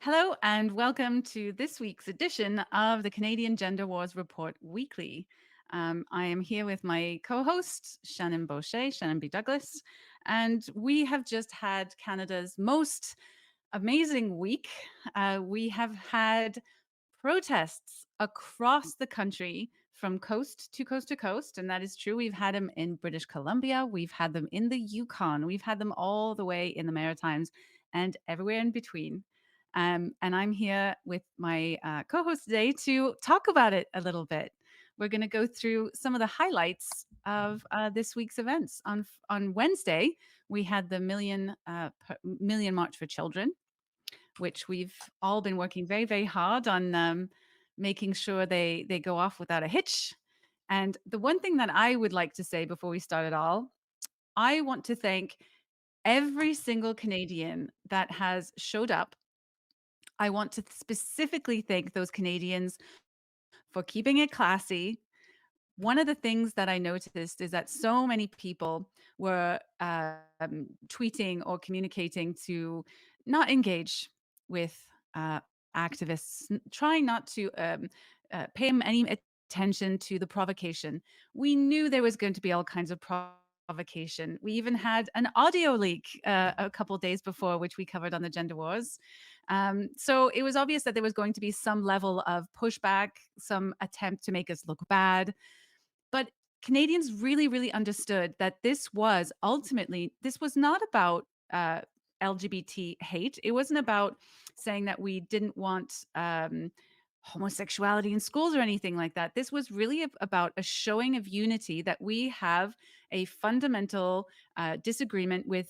Hello and welcome to this week's edition of the Canadian Gender Wars Report Weekly. I am here with my co-host, Shannon Boucher, Shannon B. Douglas, and we have just had Canada's most amazing week. We have had protests across the country from coast to coast to coast, and that is true. We've had them in British Columbia, we've had them in the Yukon, we've had them all the way in the Maritimes and everywhere in between. And I'm here with my co-host today to talk about it a little bit. We're going to go through some of the highlights of this week's events. On Wednesday, we had the Million March for Children, which we've all been working very, very hard on making sure they go off without a hitch. And the one thing that I would like to say before we start it all, I want to thank every single Canadian that has showed up. I want to specifically thank those Canadians for keeping it classy. One of the things that I noticed is that so many people were tweeting or communicating to not engage with activists, trying not to pay them any attention to the provocation. We knew there was going to be all kinds of provocation. We even had an audio leak a couple days before, which we covered on the Gender Wars. So it was obvious that there was going to be some level of pushback, some attempt to make us look bad. But Canadians really, really understood that this was not about LGBT hate. It wasn't about saying that we didn't want homosexuality in schools or anything like that. This was really about a showing of unity that we have a fundamental disagreement with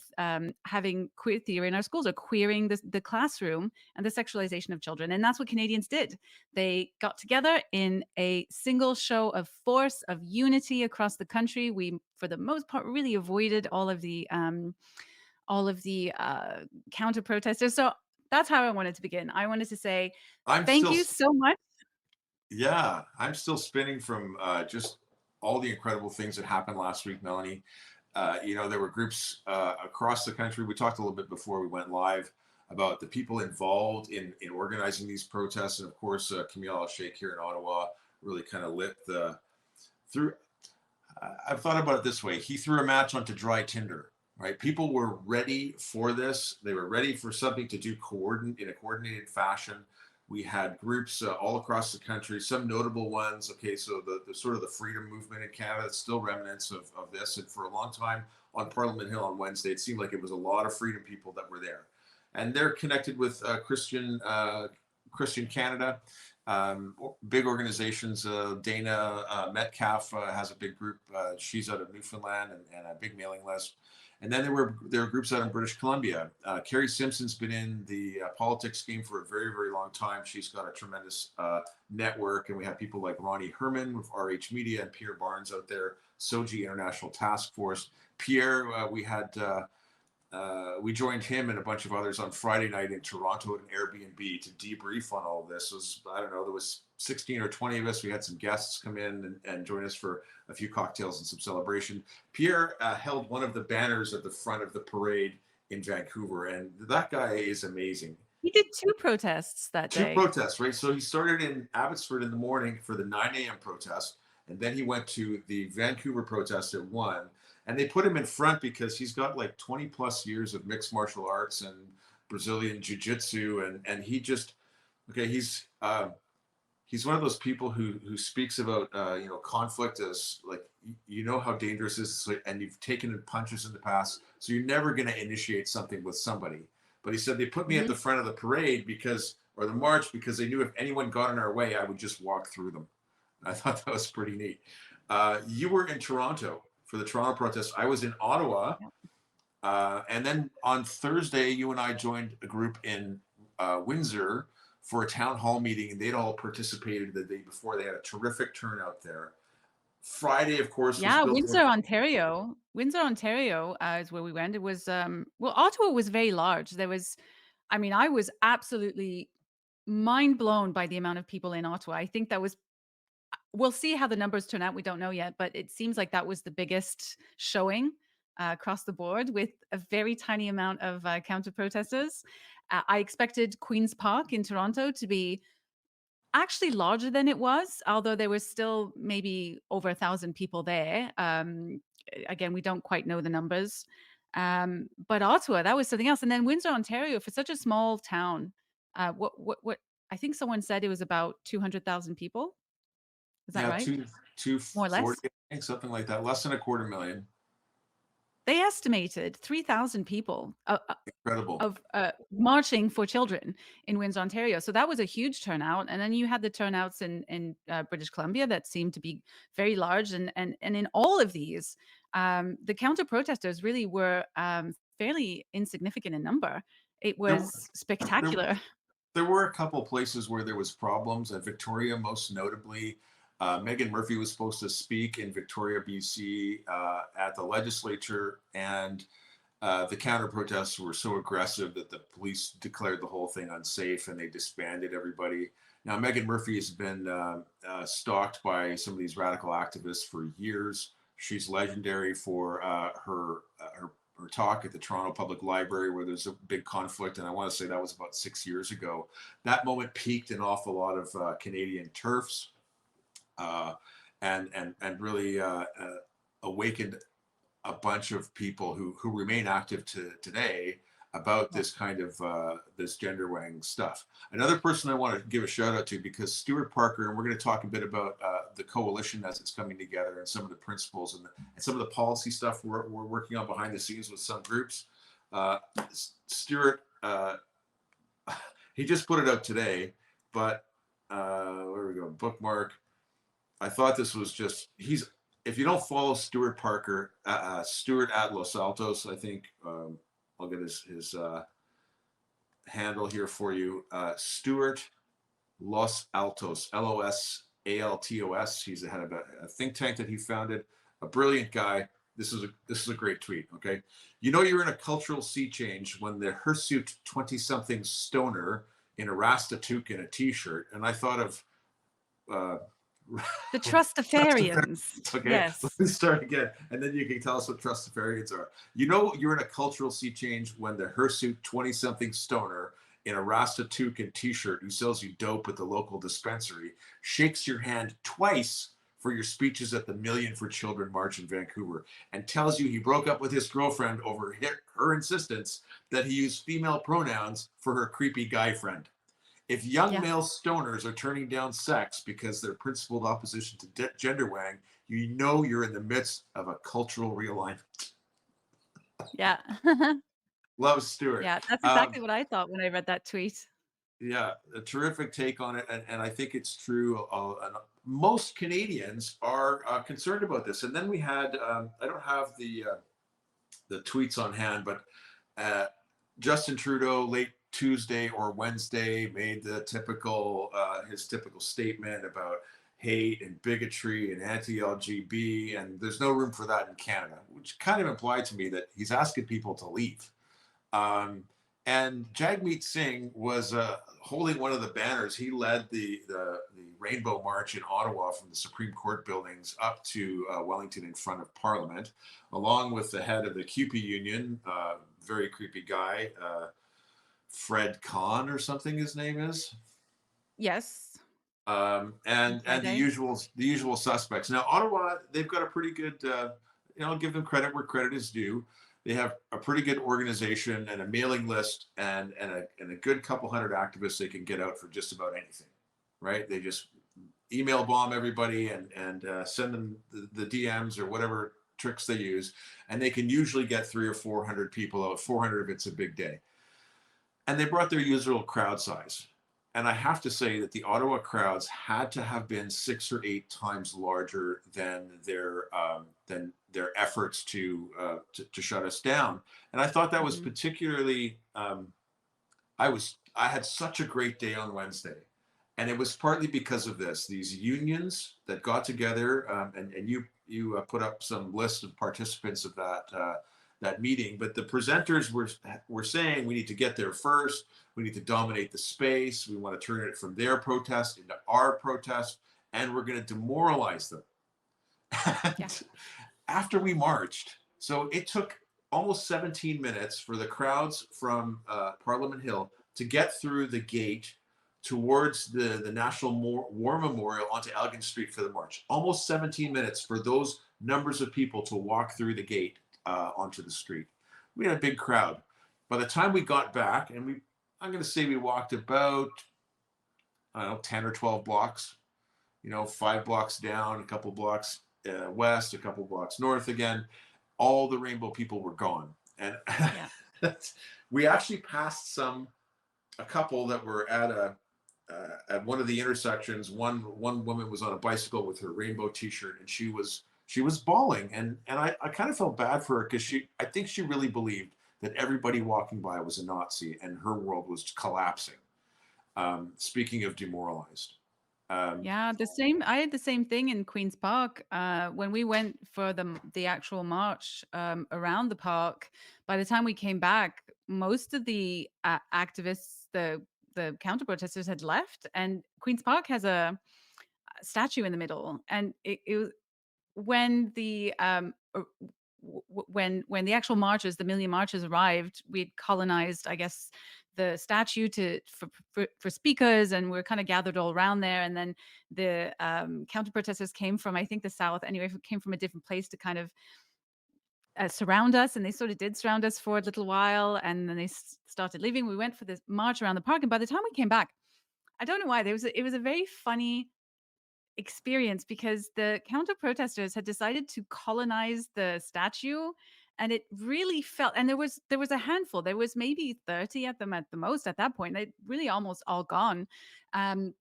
having queer theory in our schools or queering the classroom and the sexualization of children. And that's what Canadians did. They got together in a single show of force, of unity across the country. We, for the most part, really avoided all of the counter protesters. So that's how I wanted to begin. I wanted to say I'm thank still, you so much. yeah, I'm still spinning from just all the incredible things that happened last week, Melanie. There were groups across the country. We talked a little bit before we went live about the people involved in organizing these protests. And of course, Camille Al-Sheikh here in Ottawa really kind of lit through. I've thought about it this way. He threw a match onto dry tinder, right? People were ready for this. They were ready for something to do in a coordinated fashion. We had groups all across the country, some notable ones. Okay, so the sort of the freedom movement in Canada, it's still remnants of this. And for a long time on Parliament Hill on Wednesday, it seemed like it was a lot of freedom people that were there. And they're connected with Christian Canada, big organizations. Dana Metcalf has a big group. She's out of Newfoundland and a big mailing list. And then there were groups out in British Columbia. Carrie Simpson's been in the politics game for a very, very long time. She's got a tremendous network. And we have people like Ronnie Herman with RH Media and Pierre Barnes out there, SOGI International Task Force. Pierre, we joined him and a bunch of others on Friday night in Toronto at an Airbnb to debrief on all of this. There was 16 or 20 of us. We had some guests come in and join us for a few cocktails and some celebration. Pierre held one of the banners at the front of the parade in Vancouver, and that guy is amazing. He did two protests that day. Two protests, right? So he started in Abbotsford in the morning for the 9 a.m. protest, and then he went to the Vancouver protest at 1. And they put him in front because he's got like 20 plus years of mixed martial arts and Brazilian jiu-jitsu. And he just, okay, he's one of those people who speaks about, conflict as like, how dangerous it is, and you've taken punches in the past. So you're never going to initiate something with somebody. But he said they put me at the front of the parade or the march because they knew if anyone got in our way, I would just walk through them. I thought that was pretty neat. You were in Toronto for the Toronto protest. I was in Ottawa. And then on Thursday, you and I joined a group in Windsor for a town hall meeting, and they'd all participated the day before. They had a terrific turnout there. Friday, of course, was Yeah, built Windsor, around. Ontario. Windsor, Ontario, is where we went. It was, well, Ottawa was very large. There was, I mean, I was absolutely mind blown by the amount of people in Ottawa. I think that was, we'll see how the numbers turn out. We don't know yet, but it seems like that was the biggest showing across the board with a very tiny amount of counter protesters. I expected Queen's Park in Toronto to be actually larger than it was, although there was still maybe over 1,000 people there. Again, we don't quite know the numbers. But Ottawa, that was something else. And then Windsor, Ontario, for such a small town, what, I think someone said it was about 200,000 people. Is that Yeah, right? two More or less? forty, I think, something like that. Less than a quarter million. They estimated 3,000 people Incredible. of marching for children in Windsor, Ontario. So that was a huge turnout. And then you had the turnouts in British Columbia that seemed to be very large. And in all of these, the counter protesters really were fairly insignificant in number. It There, was there, spectacular. there were a couple places where there was problems. Victoria, most notably, Megan Murphy was supposed to speak in Victoria, BC, at the legislature, and the counter protests were so aggressive that the police declared the whole thing unsafe and they disbanded everybody. Now, Megan Murphy has been stalked by some of these radical activists for years. She's legendary for her talk at the Toronto Public Library, where there's a big conflict, and I want to say that was about 6 years ago. That moment peaked an awful lot of Canadian turfs, uh, and really awakened a bunch of people who remain active to today about Yeah. this kind of this gender wang stuff. Another person I want to give a shout out to, because Stuart Parker, and we're going to talk a bit about the coalition as it's coming together and some of the principles and some of the policy stuff we're working on behind the scenes with some groups. Uh, Stuart, he just put it out today, but where we go, bookmark. I thought this was just, he's, if you don't follow Stuart Parker, Stuart at Los Altos, I think, I'll get his handle here for you. Stuart Los Altos, LOSALTOS. He's the head of a think tank that he founded. A brilliant guy. This is a great tweet. Okay, you know you're in a cultural sea change when the hirsute 20-something stoner in a Rasta toque and a t-shirt. And I thought of uh, The Trustafarians. Trustafarians. Okay, Yes. let's start again, and then you can tell us what Trustafarians are. You know, you're in a cultural sea change when the hirsute 20-something stoner in a Rasta toque and t-shirt who sells you dope at the local dispensary shakes your hand twice for your speeches at the Million for Children March in Vancouver and tells you he broke up with his girlfriend over her insistence that he use female pronouns for her creepy guy friend. If young Yeah. male stoners are turning down sex because they're principled opposition to gender wang, you know you're in the midst of a cultural realignment. Yeah. Love Stewart. Yeah. That's Um, exactly what I thought when I read that tweet. yeah, a terrific take on it, and I think it's true. And most Canadians are concerned about this. And then we had, I don't have the tweets on hand, but uh, Justin Trudeau late Tuesday or Wednesday made the typical his typical statement about hate and bigotry and anti-LGB, and there's no room for that in Canada, which kind of implied to me that he's asking people to leave. Um, and Jagmeet Singh was holding one of the banners. He led the Rainbow March in Ottawa from the Supreme Court buildings up to Wellington in front of Parliament, along with the head of the QP Union, very creepy guy, Fred Kahn or something his name is, Yes. On and Friday. the usual suspects. Now Ottawa, they've got a pretty good. I'll give them credit where credit is due. They have a pretty good organization and a mailing list and a good couple hundred activists they can get out for just about anything, right? They just email bomb everybody and send them the DMs or whatever tricks they use, and they can usually get 300 or 400 people out. 400 if it's a big day, and they brought their usual crowd size. And I have to say that the Ottawa crowds had to have been 6 or 8 times larger than their efforts to shut us down. And I thought that was Mhm. particularly. I was I had such a great day on Wednesday. And it was partly because of this, these unions that got together, and you put up some list of participants of that meeting. But the presenters were saying we need to get there first. We need to dominate the space. We want to turn it from their protest into our protest, and we're going to demoralize them. Yeah. And after we marched, so it took almost 17 minutes for the crowds from Parliament Hill to get through the gate towards the National War Memorial onto Elgin Street for the march. Almost 17 minutes for those numbers of people to walk through the gate onto the street. We had a big crowd. By the time we got back, and I'm going to say we walked about, I don't know, 10 or 12 blocks, 5 blocks down, a couple blocks west, a couple blocks north again. All the rainbow people were gone. And Yeah. we actually passed a couple that were at one of the intersections. One woman was on a bicycle with her rainbow T-shirt, and she was bawling, and I kind of felt bad for her because I think she really believed that everybody walking by was a Nazi and her world was collapsing. Speaking of demoralized, um, Yeah, the same. I had the same thing in Queen's Park when we went for the actual march around the park. By the time we came back, most of the activists, the counter protesters, had left, and Queen's Park has a statue in the middle, and it was when the when the actual marches, the million marches arrived, we'd colonized, I guess, the statue to for speakers, and we're kind of gathered all around there. And then the counter protesters came from, I think, the south. Anyway, came from a different place to kind of surround us, and they sort of did surround us for a little while, and then they started leaving. We went for this march around the park, and by the time we came back, I don't know why it was a very funny experience because the counter protesters had decided to colonize the statue, and it really felt, and there was a handful, there was maybe 30 at them at the most at that point. They really almost all gone. um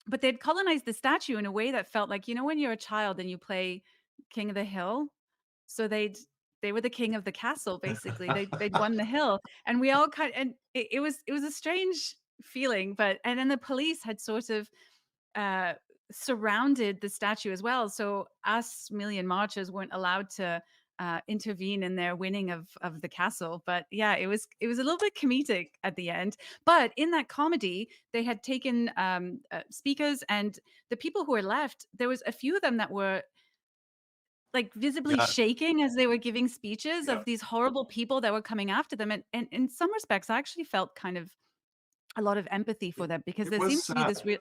but they'd colonized the statue in a way that felt like, when you're a child and you play King of the Hill. So they were the king of the castle, basically. They'd won the hill, and we all kind, and it was a strange feeling. But and then the police had sort of uh, surrounded the statue as well. So us million marchers weren't allowed to intervene in their winning of the castle. But yeah, it was a little bit comedic at the end. But in that comedy, they had taken speakers, and the people who were left, there was a few of them that were like visibly yeah, shaking as they were giving speeches yeah, of these horrible people that were coming after them. And in some respects, I actually felt kind of a lot of empathy for it, them because it there was seems to be sad. this real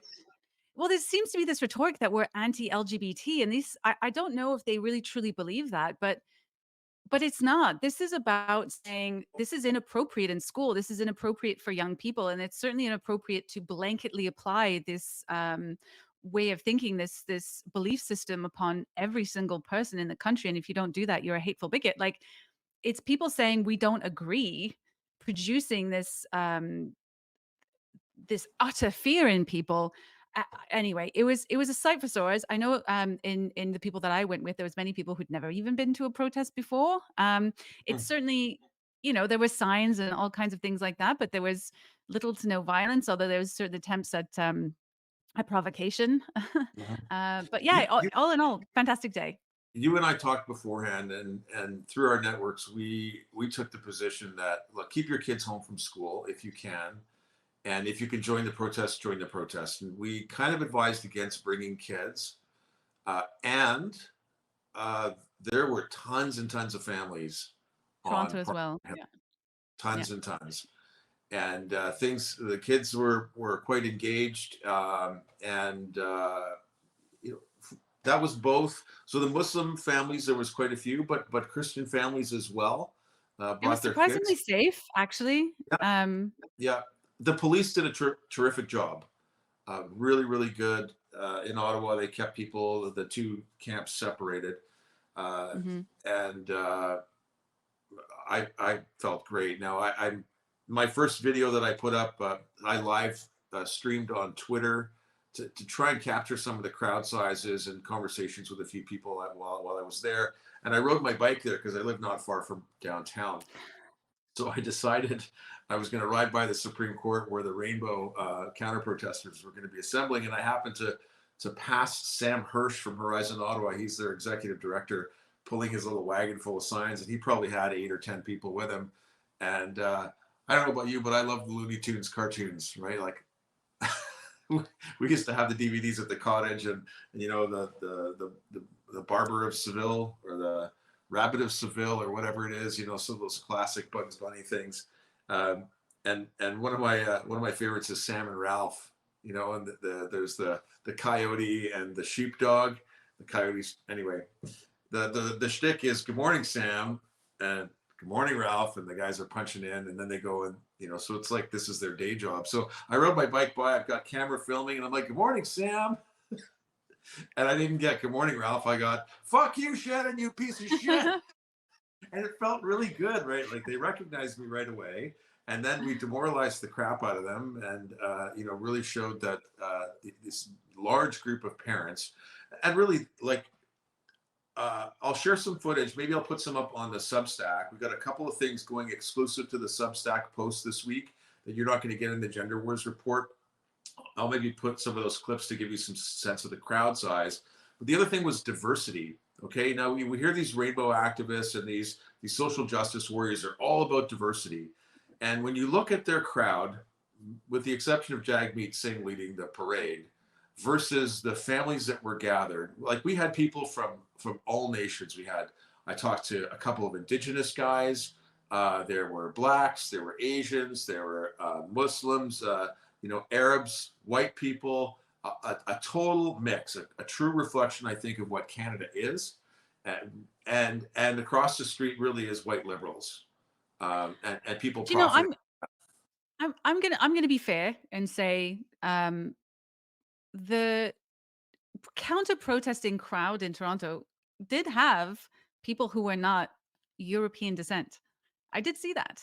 well, there seems to be this rhetoric that we're anti-LGBT, and these I don't know if they really truly believe that, but it's not. This is about saying this is inappropriate in school. This is inappropriate for young people, and it's certainly inappropriate to blanketly apply this way of thinking, this belief system upon every single person in the country. And if you don't do that, you're a hateful bigot. Like, it's people saying we don't agree, producing this utter fear in people. Anyway, it was a sight for sores. I know in the people that I went with, there was many people who'd never even been to a protest before. It's certainly, there were signs and all kinds of things like that, but there was little to no violence, although there was certain attempts at provocation. Mhm. But yeah, You, all in all, fantastic day. you and I talked beforehand, and through our networks, we took the position that, look, keep your kids home from school if you can, and if you can join the protest, join the protest. And we kind of advised against bringing kids, and uh, there were tons and tons of families Toronto on as Park well. Hill, Yeah, yeah. tons and tons. And the kids were quite engaged, and you know, that was both. So the Muslim families, there was quite a few, but Christian families as well It was brought their surprisingly kids. safe, actually. Yeah, Um, yeah. The police did a terrific job. Really, really good. In Ottawa, they kept the two camps separated, uh, mhm. and I felt great. Now I'm my first video that I put up, I live streamed on Twitter to try and capture some of the crowd sizes and conversations with a few people while I was there. And I rode my bike there because I live not far from downtown. So I decided I was going to ride by the Supreme Court where the rainbow counter protesters were going to be assembling, and I happened to pass Sam Hirsch from Horizon Ottawa. He's their executive director, pulling his little wagon full of signs, and he probably had 8 or 10 people with him. And I don't know about you, but I love the Looney Tunes cartoons, right? Like we used to have the DVDs at the cottage, and the Barber of Seville or the Rabbit of Seville or whatever it is, some of those classic Bugs Bunny things. Um, and one of my favorites is Sam and Ralph. And there's the coyote and the sheepdog. The coyotes, anyway. The shtick is good morning, Sam, and good morning, Ralph, and the guys are punching in, and then they go and so it's like this is their day job. So I rode my bike by, I've got camera filming, and I'm like, good morning, Sam. And I didn't get good morning, Ralph. I got fuck you, Shannon, you piece of shit. And it felt really good, right? Like they recognized me right away. And then we demoralized the crap out of them and, really showed that this large group of parents and really like, I'll share some footage. Maybe I'll put some up on the Substack. We've got a couple of things going exclusive to the Substack post this week that you're not going to get in the Gender Wars report. I'll maybe put some of those clips to give you some sense of the crowd size. But the other thing was diversity. Okay, now we hear these rainbow activists and these social justice warriors are all about diversity. And when you look at their crowd, with the exception of Jagmeet Singh leading the parade, versus the families that were gathered, like we had people from all nations. I talked to a couple of indigenous guys. There were blacks, there were Asians, there were Muslims, Arabs, white people, a total mix, a true reflection, I think, of what Canada is, and across the street really is white liberals, and people Do you know, profiting. I'm gonna be fair and say, the counter protesting crowd in Toronto did have people who were not European descent. I did see that.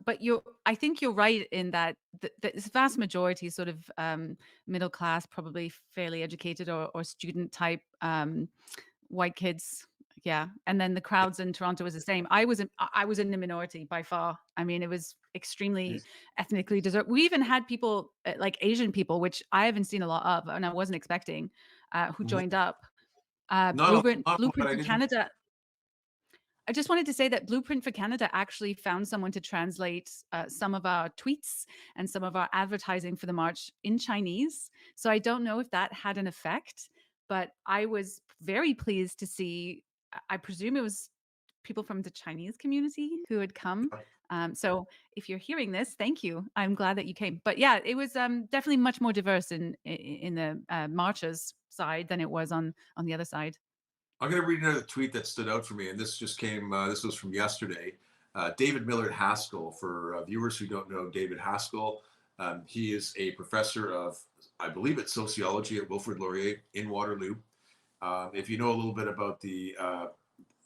But I think you're right in that the vast majority is sort of middle class, probably fairly educated or student type white kids. Yeah, and then the crowds in Toronto was the same. I was in the minority by far. I mean, it was extremely ethnically diverse. We even had people like Asian people, which I haven't seen a lot of, and I wasn't expecting, who joined up. Not a lot, Blueprint I for didn't. Canada. I just wanted to say that Blueprint for Canada actually found someone to translate some of our tweets and some of our advertising for the march in Chinese. So I don't know if that had an effect, but I was very pleased to see. I presume it was people from the Chinese community who had come. So if you're hearing this, thank you. I'm glad that you came. But yeah, it was definitely much more diverse in the marches side than it was on the other side. I'm going to read another tweet that stood out for me, and this just came. This was from yesterday. David Millard Haskell. For viewers who don't know David Haskell, he is a professor of, I believe, it's sociology at Wilfrid Laurier in Waterloo. If you know a little bit about the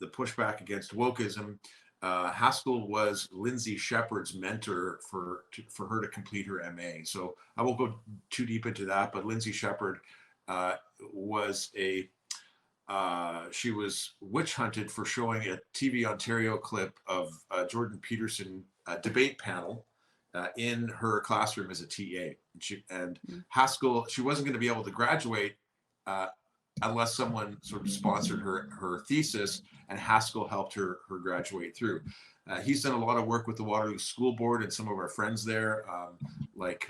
pushback against wokeism, Haskell was Lindsay Shepard's mentor for her to complete her MA. So I won't go too deep into that, but Lindsay Shepard was she was witch hunted for showing a TV Ontario clip of Jordan Peterson debate panel in her classroom as a TA. And Haskell, she wasn't going to be able to graduate unless someone sort of sponsored her thesis, and Haskell helped her graduate through. He's done a lot of work with the Waterloo School Board and some of our friends there, like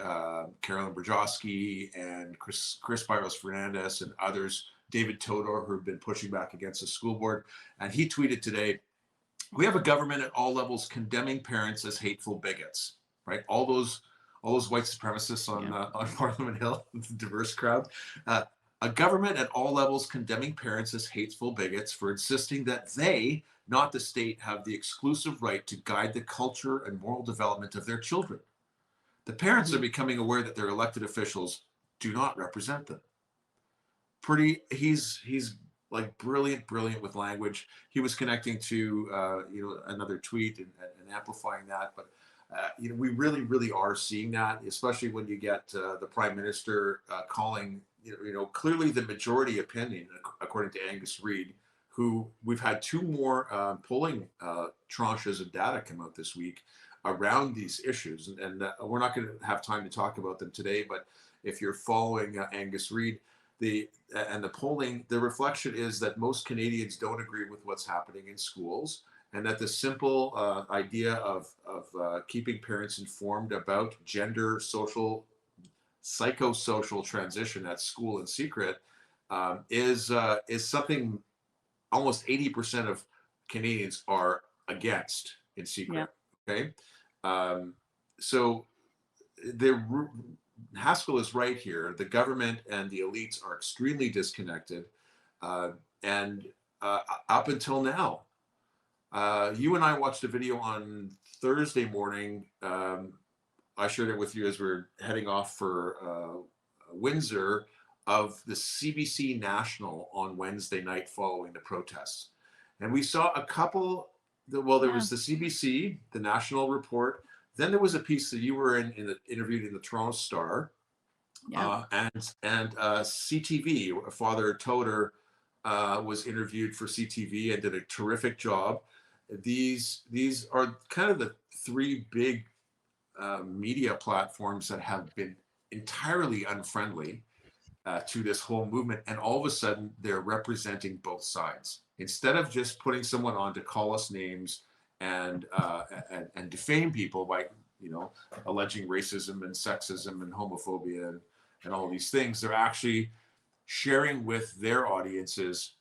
Carolyn Brzezinski and Chris Byros Fernandez and others, David Todor, who have been pushing back against the school board. And he tweeted today, "We have a government at all levels condemning parents as hateful bigots." Right? All those white supremacists on Parliament Hill, the diverse crowd. A government at all levels condemning parents as hateful bigots for insisting that they, not the state, have the exclusive right to guide the culture and moral development of their children. The parents are becoming aware that their elected officials do not represent them. He's like brilliant with language. He was connecting to another tweet and amplifying that, but we really are seeing that, especially when you get the prime minister calling clearly the majority opinion, according to Angus Reid, who we've had two more polling tranches of data come out this week around these issues. And we're not going to have time to talk about them today, but if you're following Angus Reid, the polling, the reflection is that most Canadians don't agree with what's happening in schools, and that the simple idea of keeping parents informed about gender, social, psychosocial transition at school in secret is something almost 80% of Canadians are against in Yeah. secret. Okay, um, so the Haskell is right here. The government and the elites are extremely disconnected, uh, and up until now, you and I watched a video on Thursday morning. I shared it with you as we are heading off for Windsor, of the CBC National on Wednesday night following the protests. And we saw a couple, well, there Yeah. was the CBC, the National Report. Then there was a piece that you were interviewed in the Toronto Star, Yeah. and CTV. Father Toder was interviewed for CTV and did a terrific job. These are kind of the three big media platforms that have been entirely unfriendly to this whole movement, and all of a sudden they're representing both sides instead of just putting someone on to call us names and defame people by alleging racism and sexism and homophobia and all these things. They're actually sharing with their audiences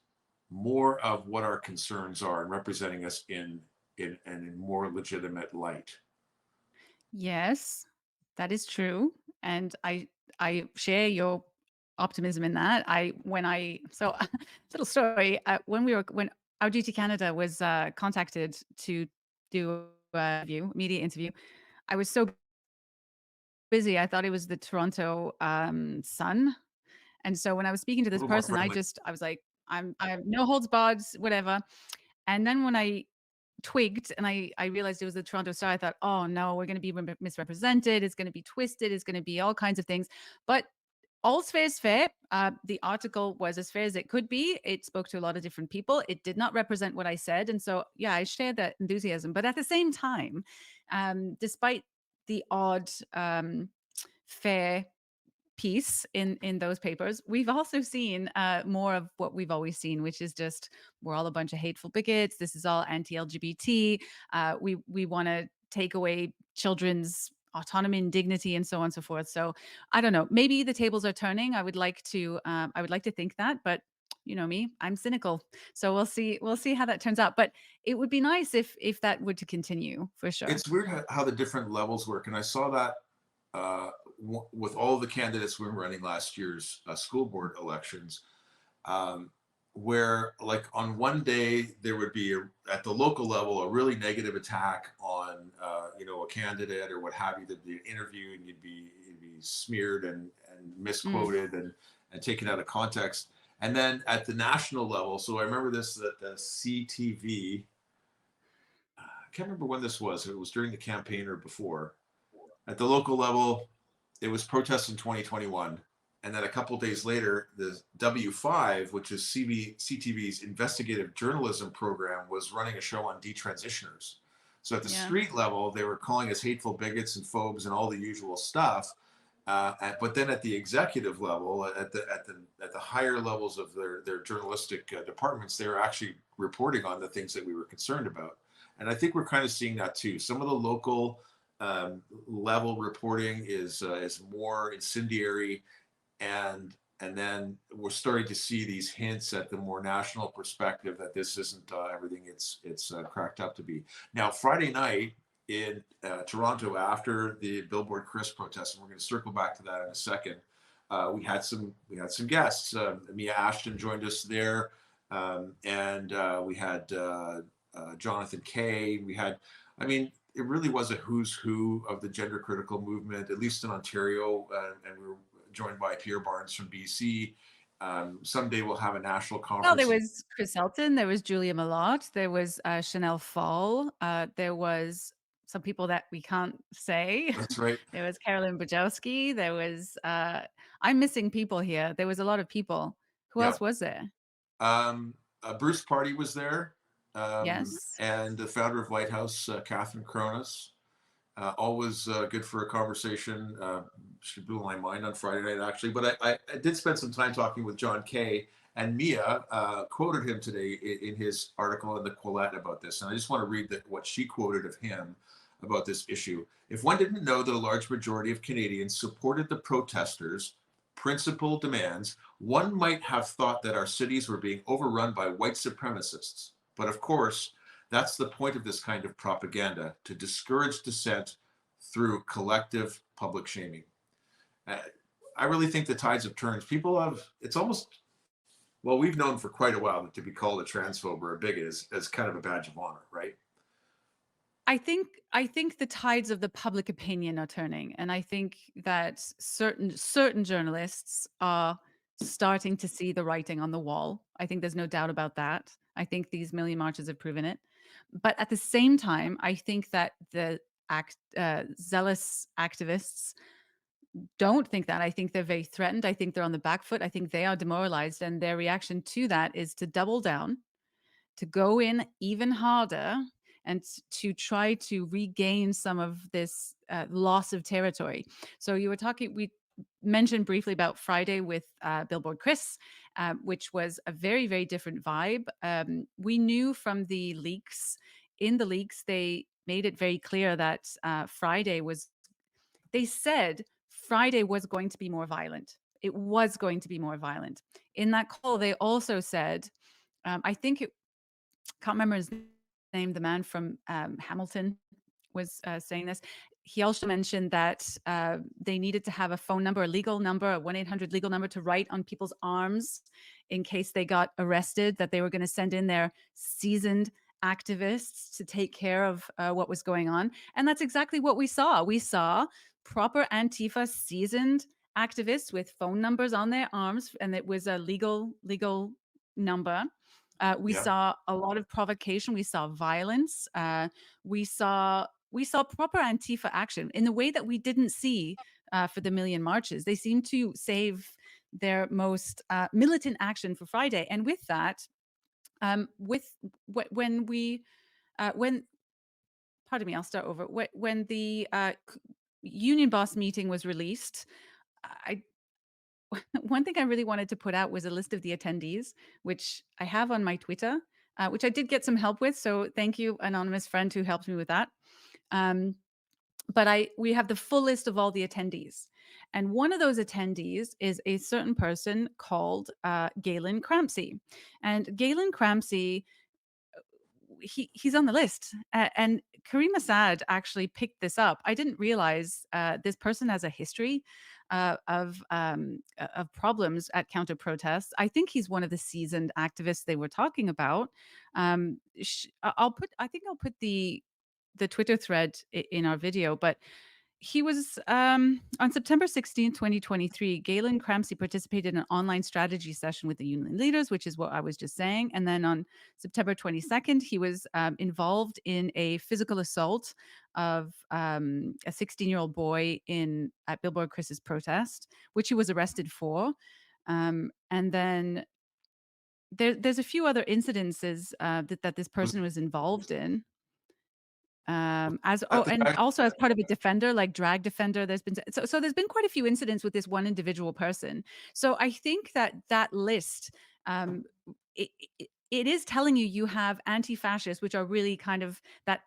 more of what our concerns are and representing us in more legitimate light. Yes, that is true, and I share your optimism in that. I when I so little story, when our duty Canada was contacted to do a media interview, I was so busy. I thought it was the Toronto Sun, and so when I was speaking to A this little more person, friendly. I was like, I have no holds barred, whatever. And then when I twigged and I realized it was the Toronto Star, I thought, oh no, we're going to be misrepresented. It's going to be twisted. It's going to be all kinds of things. But all's fair is fair. The article was as fair as it could be. It spoke to a lot of different people. It did not represent what I said. And so, yeah, I share that enthusiasm. But at the same time, despite the odd fair piece in those papers, we've also seen more of what we've always seen, which is just we're all a bunch of hateful bigots. This is all anti-LGBT. We want to take away children's autonomy and dignity and so on and so forth. So I don't know. Maybe the tables are turning. I would like to think that, but you know me, I'm cynical. So we'll see. We'll see how that turns out. But it would be nice if that were to continue for sure. It's weird how the different levels work, and I saw that with all the candidates we were running last year's school board elections, um, where like on one day there would be at the local level a really negative attack on a candidate or what have you. There'd be an interview and you'd be smeared and Mm. misquoted and taken out of context. And then at the national level, so I remember this at the CTV. I can't remember when this was. It was during the campaign or before. At the local level, it was protests in 2021. And then a couple of days later, the W5, which is CTV's investigative journalism program, was running a show on detransitioners. So at the Yeah. street level, they were calling us hateful bigots and phobes and all the usual stuff. But then at the executive level, at the higher levels of their journalistic departments, they were actually reporting on the things that we were concerned about. And I think we're kind of seeing that too. Some of the local level reporting is more incendiary, and then we're starting to see these hints at the more national perspective that this isn't everything it's cracked up to be. Now, Friday night in Toronto, after the Billboard Chris protest, and we're going to circle back to that in a second. We had some guests. Mia Ashton joined us there, and we had Jonathan Kay. I mean, it really was a who's who of the gender critical movement, at least in Ontario, and we were joined by Pierre Barnes from BC. Someday we'll have a national Well, there conference. was Chris Elton, there was Julia Malott, there was Chanel Fall, there was some people that we can't say. That's right. There was Carolyn Bojowski, there was I'm missing people here. There was a lot of people. Who Yeah. else was there? Bruce Party was there, Yes. and the founder of Lighthouse, Catherine Cronus. Always good for a conversation. She blew my mind on Friday night, actually. But I did spend some time talking with John Kay, and Mia quoted him today in his article in the Quillette about this. And I just want to read what she quoted of him about this issue. If one didn't know that a large majority of Canadians supported the protesters' principal demands, one might have thought that our cities were being overrun by white supremacists. But of course, that's the point of this kind of propaganda, to discourage dissent through collective public shaming. Uh, I really think the tides have turned. People have, it's almost, well, we've known for quite a while that to be called a transphobe or a bigot is kind of a badge of honor, right? I think the tides of the public opinion are turning, and I think that certain journalists are starting to see the writing on the wall. I think there's no doubt about that. I think these million marches have proven it. But at the same time, I think that the zealous activists don't think that. I think they're very threatened. I think they're on the back foot. I think they are demoralized, and their reaction to that is to double down, to go in even harder, and to try to regain some of this loss of territory. So you were talking, we mentioned briefly about Friday with Billboard Chris, which was a very, very different vibe. We knew from the leaks, in the leaks, they made it very clear that they said Friday was going to be more violent. It was going to be more violent. In that call, they also said, I think it can't remember his name, the man from Hamilton was saying this. He also mentioned that they needed to have a phone number, a legal number, a 1-800 legal number to write on people's arms in case they got arrested, that they were going to send in their seasoned activists to take care of what was going on. And that's exactly what we saw. We saw proper Antifa seasoned activists with phone numbers on their arms, and it was a legal number. We Yeah, saw a lot of provocation. We saw violence. We saw proper Antifa action in the way that we didn't see for the million marches. They seem to save their most militant action for Friday, and with that, with when we when pardon me, I'll start over. When the union boss meeting was released, I one thing I really wanted to put out was a list of the attendees, which I have on my Twitter, which I did get some help with. So thank you, anonymous friend who helped me with that. Um, but we have the full list of all the attendees, and one of those attendees is a certain person called Galen Crampsey, and Galen Crampsey, he's on the list. And Kareem Assad actually picked this up. I didn't realize this person has a history of problems at counter protests. I think he's one of the seasoned activists they were talking about. I think I'll put the Twitter thread in our video, but he was on September 16th, 2023. Galen Crampsey participated in an online strategy session with the union leaders, which is what I was just saying. And then on September 22nd, he was involved in a physical assault of a 16-year-old boy at Billboard Chris's protest, which he was arrested for. And then there's a few other incidences that this was person was involved in. that the And guy? also as part of a defender, like drag defender, so there's been quite a few incidents with this one individual person. So I think that that list, it is telling you you have anti-fascists, which are really kind of that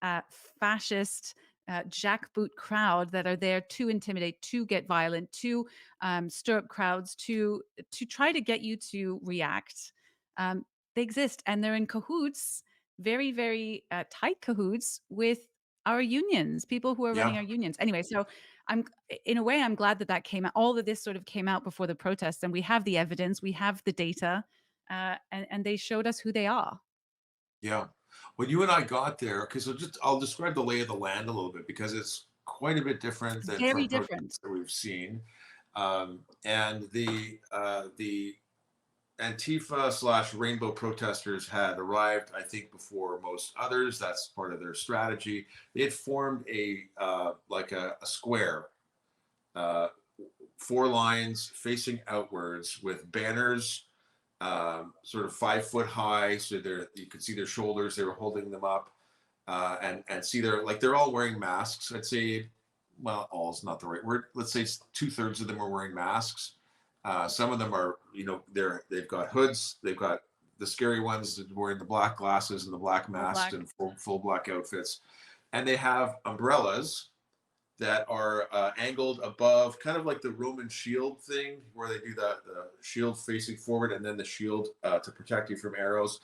uh, fascist jackboot crowd that are there to intimidate, to get violent, to stir up crowds, to try to get you to react. They exist, and they're in cahoots, very, very tight cahoots with our unions, people who are running Yeah, our unions. Anyway, so I'm in a way I'm glad that that came out. All of this sort of came out before the protests, and we have the evidence, we have the data, and they showed us who they are. yeah. When you and I got there, because I'll describe the lay of the land a little bit because it's quite a bit different than Very from different. protests that we've seen. And the Antifa slash rainbow protesters had arrived, I think, before most others. That's part of their strategy. They had formed a square, uh, four lines facing outwards with banners sort of 5 foot high, so you could see their shoulders. They were holding them up, and see they're all wearing masks. I'd say, well, all is not the right word. Let's say 2/3 of them are wearing masks. Some of them are, they've got hoods. They've got the scary ones that wearing the black glasses and the black All masks black. and full black outfits, and they have umbrellas that are angled above, kind of like the Roman shield thing, where they do the shield facing forward and then the shield to protect you from arrows.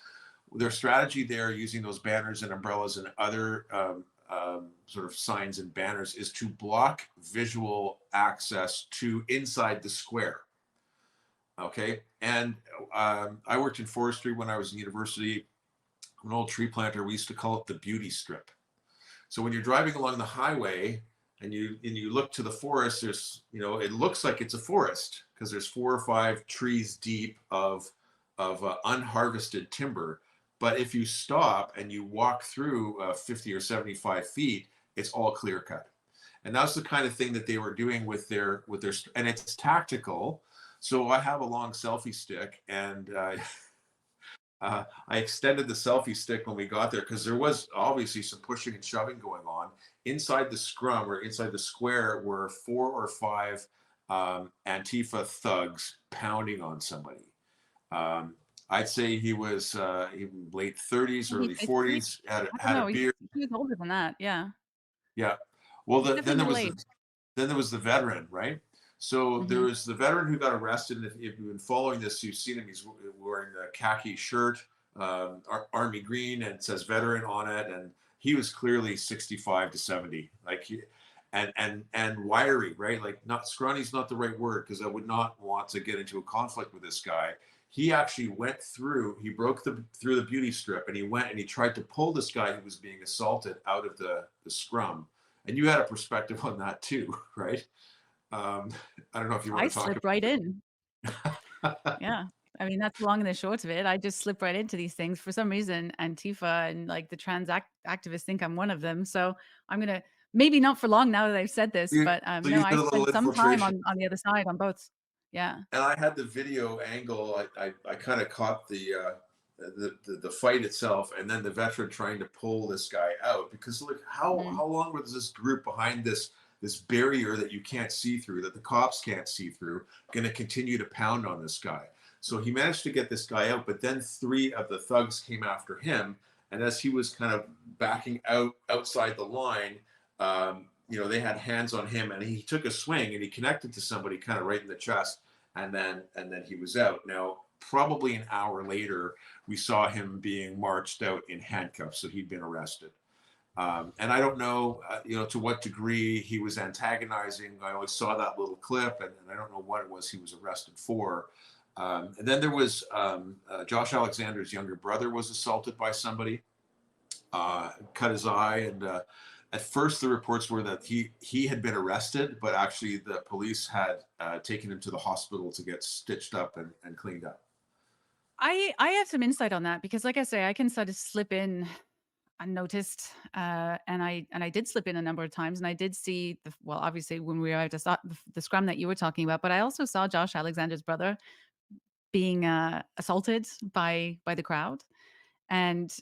Their strategy there, using those banners and umbrellas and other sort of signs and banners, is to block visual access to inside the square. Okay. And I worked in forestry when I was in university. I'm an old tree planter. We used to call it the beauty strip. So when you're driving along the highway and you look to the forest, there's, it looks like it's a forest because there's 4 or 5 trees deep of unharvested timber. But if you stop and you walk through 50 or 75 feet, it's all clear cut. And that's the kind of thing that they were doing with their, and it's tactical. So I have a long selfie stick, and I extended the selfie stick when we got there because there was obviously some pushing and shoving going on. Inside the scrum, or inside the square, were 4 or 5 Antifa thugs pounding on somebody. I'd say he was late 30s, Maybe early mid-30s? 40s, had I don't had a know. beard. He was older than that. Yeah. Yeah. Well, He's then definitely there was middle-aged. the veteran, right? So there Mhm. was the veteran who got arrested, and if you've been following this, you've seen him. He's wearing a khaki shirt, army green, and it says veteran on it, and he was clearly 65 to 70, and wiry, right? Like, not scrawny's not the right word, because I would not want to get into a conflict with this guy. He actually went through. He broke through the beauty strip, and he went and he tried to pull this guy who was being assaulted out of the scrum. And you had a perspective on that too, right? Um, I don't know if you I want to talk slip right in. about. Yeah. I mean, that's the long and the short of it. I just slip right into these things. For some reason, Antifa and like the activists think I'm one of them. So I'm gonna, maybe not for long now that I've said this, you, but so no, you I did a little spent some time infiltration, on the other side on both. Yeah. and I had the video angle. I kind of caught the fight itself, and then the veteran trying to pull this guy out, because like, Mhm. how long was this group behind this barrier that you can't see through, that the cops can't see through, going to continue to pound on this guy? So he managed to get this guy out, but then 3 of the thugs came after him, and as he was kind of backing outside the line, they had hands on him, and he took a swing and he connected to somebody kind of right in the chest, and then he was out. Now, probably an hour later, we saw him being marched out in handcuffs, so he'd been arrested. And I don't know, to what degree he was antagonizing. I always saw that little clip, and I don't know what it was he was arrested for. And then there was Josh Alexander's younger brother was assaulted by somebody, cut his eye, and at first the reports were that he had been arrested, but actually the police had taken him to the hospital to get stitched up and cleaned up. I have some insight on that because, like I say, I can sort of slip in unnoticed, and I did slip in a number of times, and I did see well, obviously when we were out, I saw the scrum that you were talking about, but I also saw Josh Alexander's brother being assaulted by the crowd, and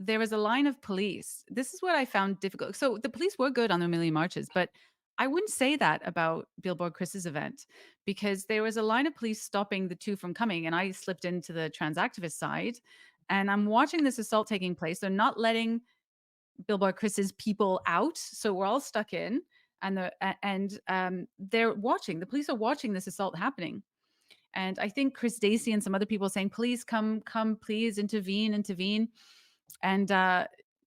there was a line of police. This is what I found difficult. So the police were good on the million marches, but I wouldn't say that about Billboard Chris's event because there was a line of police stopping the two from coming, and I slipped into the trans activist side, and I'm watching this assault taking place. They're not letting Billboard Chris's people out, so we're all stuck in, and they're watching. The police are watching this assault happening, and I think Chris Dacey and some other people saying, "Please come, please intervene, intervene." And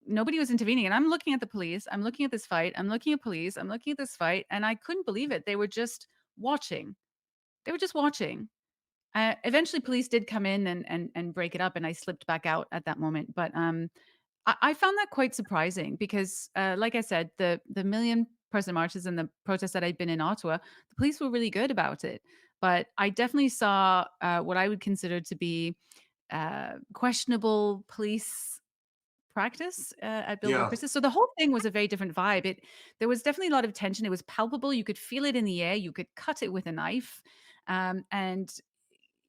nobody was intervening. And I'm looking at the police. I'm looking at this fight. I'm looking at police. I'm looking at this fight, and I couldn't believe it. They were just watching. They were just watching. Eventually, police did come in and break it up, and I slipped back out at that moment. But I found that quite surprising because, like I said, the million person marches and the protests that I'd been in Ottawa, the police were really good about it. But I definitely saw what I would consider to be questionable police practice at Billboard Yeah, Christmas. So the whole thing was a very different vibe. There was definitely a lot of tension. It was palpable. You could feel it in the air. You could cut it with a knife. And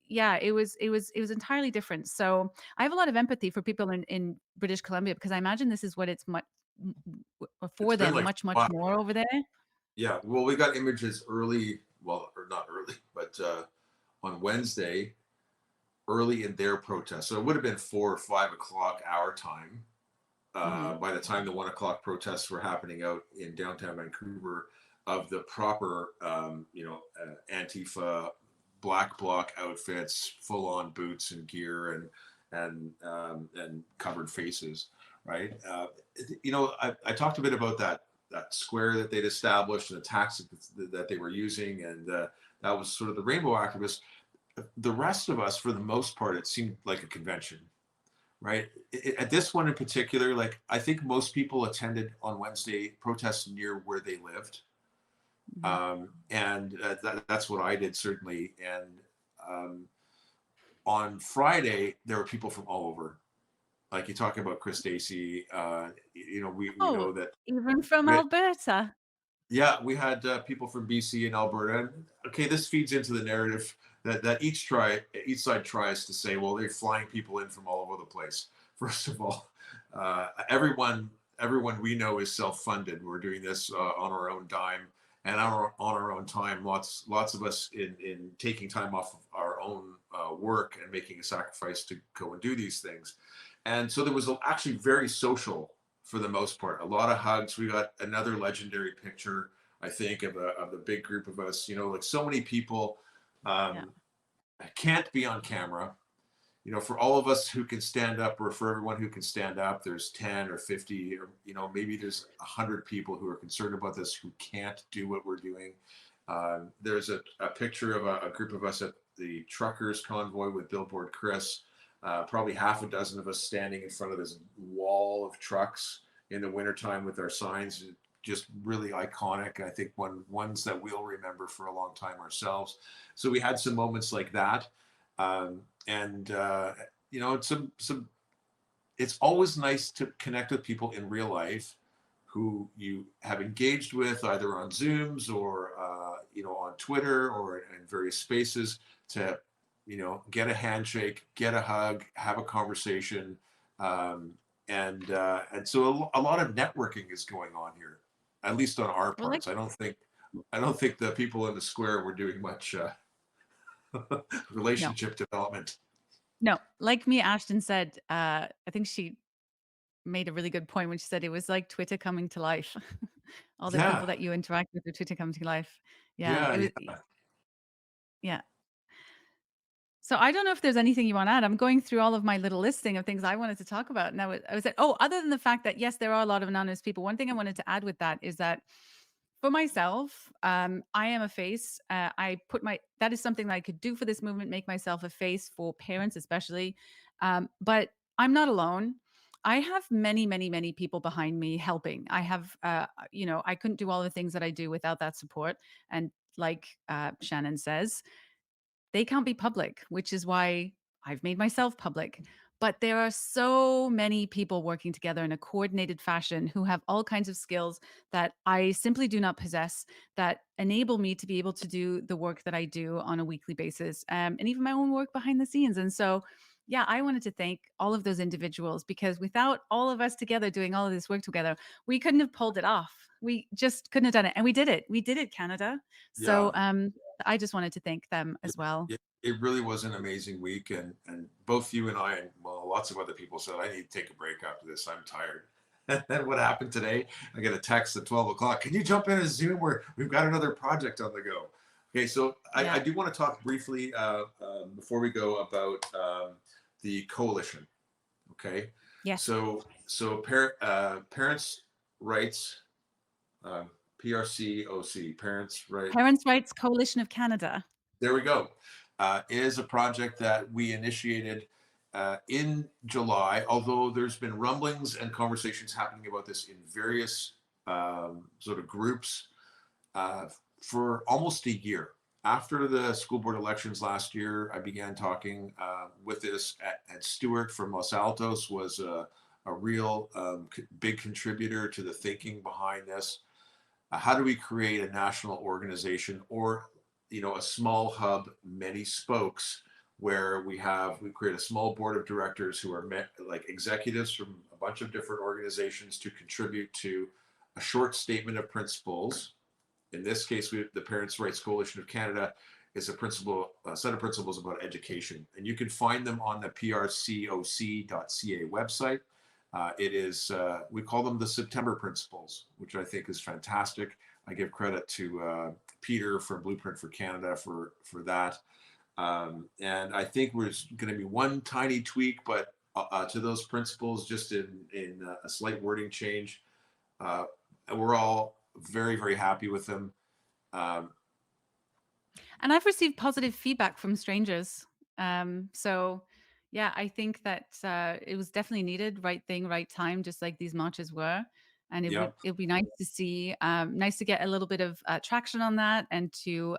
yeah, it was entirely different. So I have a lot of empathy for people in British Columbia because I imagine this is what it's much It's for been them like much wow. more over there. Yeah, well, we got images early, well, or not early, but on Wednesday, early in their protest. So it would have been 4 or 5 o'clock our time. Hmm. By the time the 1 o'clock protests were happening out in downtown Vancouver, of the proper, Antifa black bloc outfits, full on boots and gear and covered faces, right? I talked a bit about that square that they'd established and the tactics that they were using, and that was sort of the rainbow activists. The rest of us, for the most part, it seemed like a convention, right? At this one in particular, like I think most people attended on Wednesday protests near where they lived, Hmm. and that's what I did certainly. And um, on Friday, there were people from all over. Like you talk about Chris Stacy, we Oh, know that. even from We, Alberta. yeah, we had people from BC and Alberta. And okay, this feeds into the narrative that each side tries to say, well, they're flying people in from all over the place. First of all, everyone we know is self-funded. We're doing this on our own dime and on our own time. Lots of us in taking time off of our own work and making a sacrifice to go and do these things. And so there was actually very social for the most part. A lot of hugs. We got another legendary picture, I think, of the big group of us. Like so many people Yeah. um, can't be on camera. For all of us who can stand up, or for everyone who can stand up, there's 10 or 50, or maybe there's 100 people who are concerned about this who can't do what we're doing. There's a picture of a group of us at the truckers convoy with Billboard Chris. Probably half a dozen of us standing in front of this wall of trucks in the wintertime with our signs. Just really iconic. I think ones that we'll remember for a long time ourselves. So we had some moments like that. And it's always nice to connect with people in real life who you have engaged with either on Zooms or on Twitter or in various spaces to get a handshake, get a hug, have a conversation, and so a lot of networking is going on here, at least on our Well, like parts. I don't think the people in the square were doing much no, relationship development. no, like me, Ashton said. I think she made a really good point when she said it was like Twitter coming to life. All the Yeah, people that you interact with through Twitter coming to life. Yeah, yeah, it was. yeah. Yeah. So I don't know if there's anything you want to add. I'm going through all of my little listing of things I wanted to talk about. And I was like, oh, other than the fact that yes, there are a lot of anonymous people. One thing I wanted to add with that is that for myself, I am a face. I put my that is something that I could do for this movement, make myself a face for parents, especially. But I'm not alone. I have many, many, many people behind me helping. I have, I couldn't do all the things that I do without that support. And like Shannon says, they can't be public, which is why I've made myself public. But there are so many people working together in a coordinated fashion who have all kinds of skills that I simply do not possess that enable me to be able to do the work that I do on a weekly basis, and even my own work behind the scenes. And so, yeah, I wanted to thank all of those individuals because without all of us together doing all of this work together, we couldn't have pulled it off. We just couldn't have done it. And we did it. We did it, Canada. So, Yeah. I just wanted to thank them It, as well. it really was an amazing week, and both you and I, and well, lots of other people said I need to take a break after this. I'm tired. And then what happened today? I get a text at 12 o'clock. Can you jump in a Zoom where we've got another project on the go? Okay, so I Yeah. do want to talk briefly before we go about the coalition. Okay, Yes. so parents' rights, um, PRCOC, parents' right. Parents' Rights Coalition of Canada. There we go. Is a project that we initiated in July, although there's been rumblings and conversations happening about this in various sort of groups for almost a year. After the school board elections last year, I began talking with this. At Stewart from Los Altos was a real big contributor to the thinking behind this. How do we create a national organization or a small hub, many spokes where we create a small board of directors who are like executives from a bunch of different organizations to contribute to a short statement of principles. In this case, the Parents' Rights Coalition of Canada is a set of principles about education, and you can find them on the prcoc.ca website. We call them the September Principles, which I think is fantastic. I give credit to Peter from Blueprint for Canada for that. And I think there's going to be one tiny tweak, but to those principles, just in a slight wording change. And we're all very, very happy with them. Um, And I've received positive feedback from strangers. So yeah, I think that it was definitely needed, right thing, right time, just like these marches were. And yep. it'd be nice to see, nice to get a little bit of traction on that, and to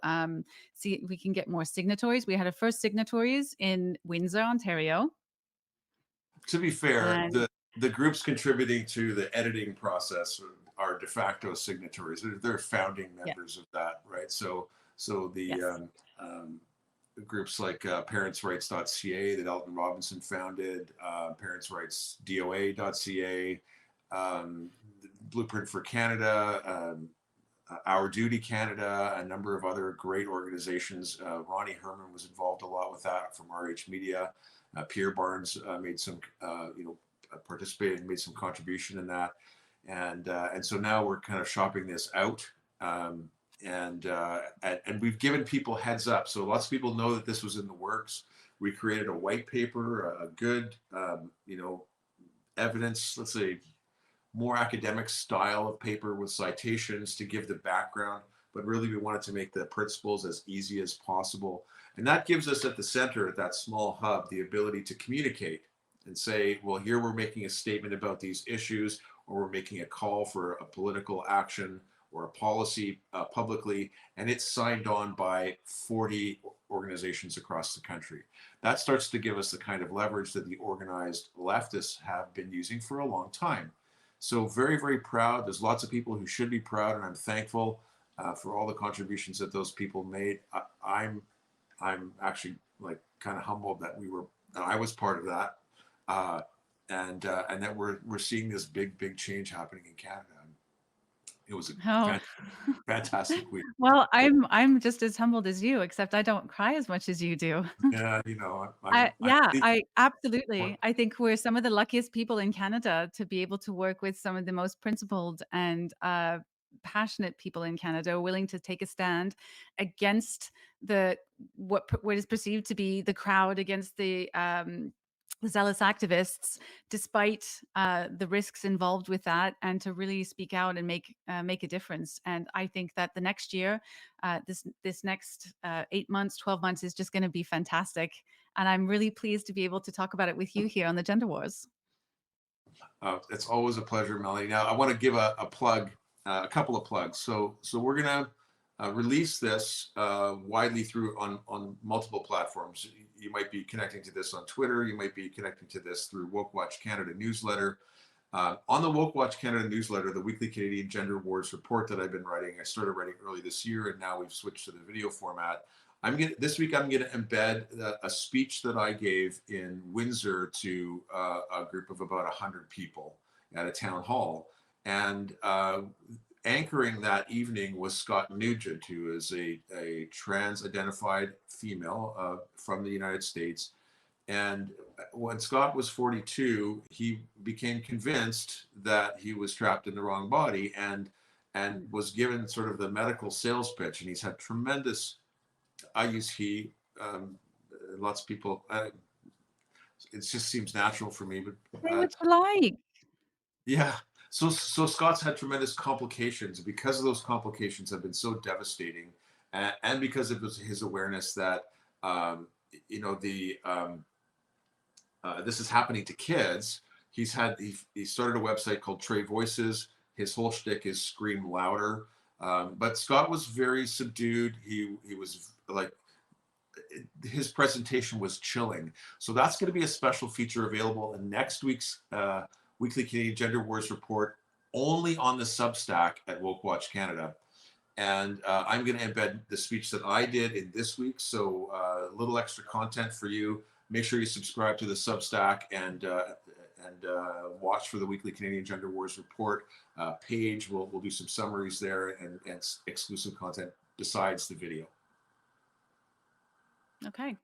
see if we can get more signatories. We had our first signatories in Windsor, Ontario, To be fair, and the groups contributing to the editing process are de facto signatories. They're founding yeah, members of that, right? So yes, groups like parentsrights.ca that Elton Robinson founded, parentsrightsdoa.ca, um, Blueprint for Canada, Our Duty Canada, a number of other great organizations. Ronnie Herman was involved a lot with that from RH Media. Pierre Barnes made some, participated, made some contribution in that, and so now we're kind of shopping this out, and we've given people heads up, so lots of people know that this was in the works. We created a white paper, a good, evidence, let's say, more academic style of paper with citations to give the background, but really we wanted to make the principles as easy as possible. And that gives us at the center, at that small hub, the ability to communicate and say, well, here we're making a statement about these issues, or we're making a call for a political action or a policy publicly, and it's signed on by 40 organizations across the country. That starts to give us the kind of leverage that the organized leftists have been using for a long time. So very, very proud. There's lots of people who should be proud, and I'm thankful for all the contributions that those people made. I'm actually like kind of humbled that I was part of that, and that we're seeing this big change happening in Canada. It was oh. a fantastic week. Well, I'm just as humbled as you, except I don't cry as much as you do. Yeah, I'm Yeah, speaking I for absolutely. I think we're some of the luckiest people in Canada to be able to work with some of the most principled and passionate people in Canada, willing to take a stand against what is perceived to be the crowd, against the zealous activists, despite the risks involved with that, and to really speak out and make a difference. And I think that the next year, this next 8 months, 12 months is just going to be fantastic. And I'm really pleased to be able to talk about it with you here on the Gender Wars. It's always a pleasure, Melanie. Now, I want to give a plug, a couple of plugs. So we're gonna release this widely through on multiple platforms. You might be connecting to this on Twitter. You might be connecting to this through Woke Watch Canada newsletter. On the Woke Watch Canada newsletter, the weekly Canadian Gender Wars report that I've been writing, I started writing early this year, and now we've switched to the video format. This week I'm going to embed a speech that I gave in Windsor to a group of about 100 people at a town hall, and anchoring that evening was Scott Nugent, who is a trans-identified female from the United States. And when Scott was 42, he became convinced that he was trapped in the wrong body, and was given sort of the medical sales pitch. And he's had tremendous, I use he, lots of people, it just seems natural for me, but Say what you like. yeah. So Scott's had tremendous complications. Because of those complications have been so devastating, and because of his awareness that, um, the this is happening to kids. He started a website called Trey Voices. His whole shtick is scream louder. But Scott was very subdued. He was like, his presentation was chilling. So that's going to be a special feature available in next week's weekly Canadian Gender Wars report, only on the Substack at Woke Watch Canada. And I'm going to embed the speech that I did in this week. So a little extra content for you. Make sure you subscribe to the Substack and watch for the weekly Canadian Gender Wars report page. We'll do some summaries there and exclusive content besides the video. Okay.